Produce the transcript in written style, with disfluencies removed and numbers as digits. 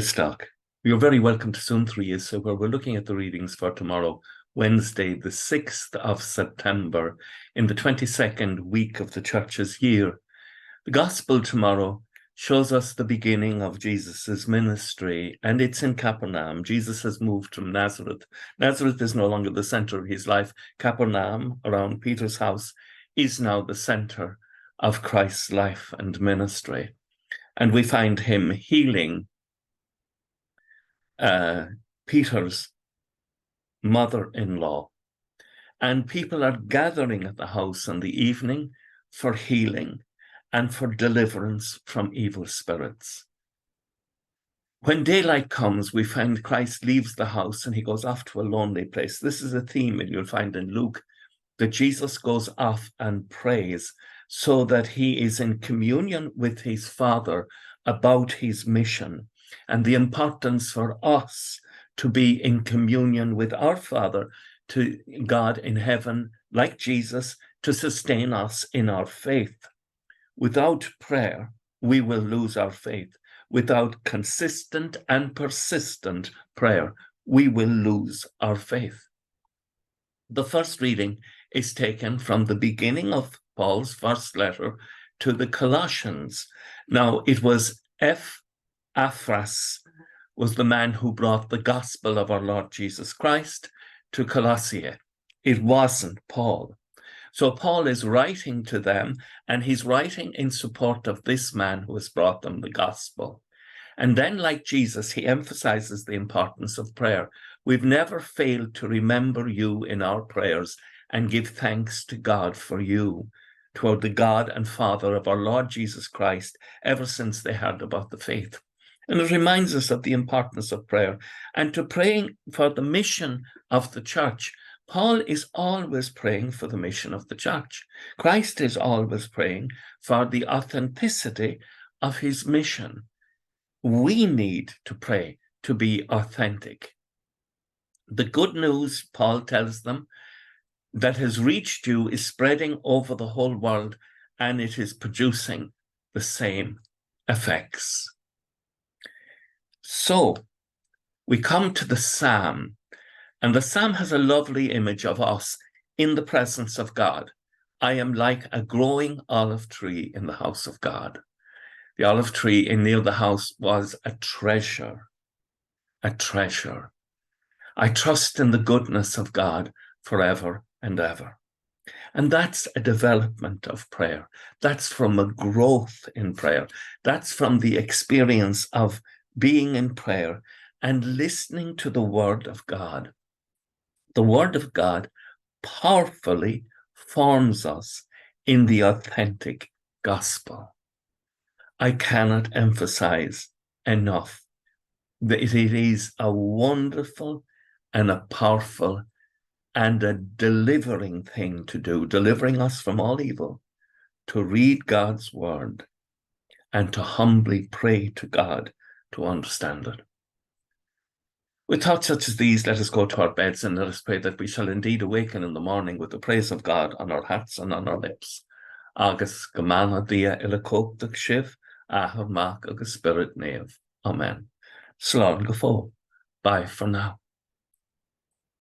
Stock. You're very welcome to Suantraí Íosa, where we're looking at the readings for tomorrow, Wednesday, the 6th of September, in the 22nd week of the Church's year. The Gospel tomorrow shows us the beginning of Jesus's ministry, and it's in Capernaum. Jesus has moved from Nazareth. Nazareth is no longer the center of his life. Capernaum, around Peter's house, is now the center of Christ's life and ministry. And we find him healing Peter's mother-in-law. And people are gathering at the house in the evening for healing and for deliverance from evil spirits. When daylight comes, we find Christ leaves the house and he goes off to a lonely place. This is a theme that you'll find in Luke, that Jesus goes off and prays so that he is in communion with his Father about his mission and the importance for us to be in communion with our Father, to God in heaven, like Jesus, to sustain us in our faith. Without prayer, we will lose our faith. Without consistent and persistent prayer, we will lose our faith. The first reading is taken from the beginning of Paul's first letter to the Colossians. Now, it was Epaphras was the man who brought the gospel of our Lord Jesus Christ to Colossae. It wasn't Paul. So Paul is writing to them, and he's writing in support of this man who has brought them the gospel. And then, like Jesus, he emphasizes the importance of prayer. We've never failed to remember you in our prayers and give thanks to God for you, toward the God and Father of our Lord Jesus Christ, ever since they heard about the faith. And it reminds us of the importance of prayer and to praying for the mission of the church. Paul is always praying for the mission of the church. Christ is always praying for the authenticity of his mission. We need to pray to be authentic. The good news, Paul tells them, that has reached you is spreading over the whole world, and it is producing the same effects. So we come to the psalm, and the psalm has a lovely image of us in the presence of God. I am like a growing olive tree in the house of God. The olive tree near the house was a treasure, a treasure. I trust in the goodness of God forever and ever. And that's a development of prayer. That's from a growth in prayer. That's from the experience of being in prayer and listening to the word of God. The word of God powerfully forms us in the authentic gospel. I cannot emphasize enough that it is a wonderful and a powerful and a delivering thing to do, delivering us from all evil, to read God's word and to humbly pray to God to understand it. With thoughts such as these, let us go to our beds and let us pray that we shall indeed awaken in the morning with the praise of God on our hearts and on our lips. Agus gemana dia ilakoptic shiv, ahar mak agus spirit nev. Amen. Slán go fóg. Bye for now.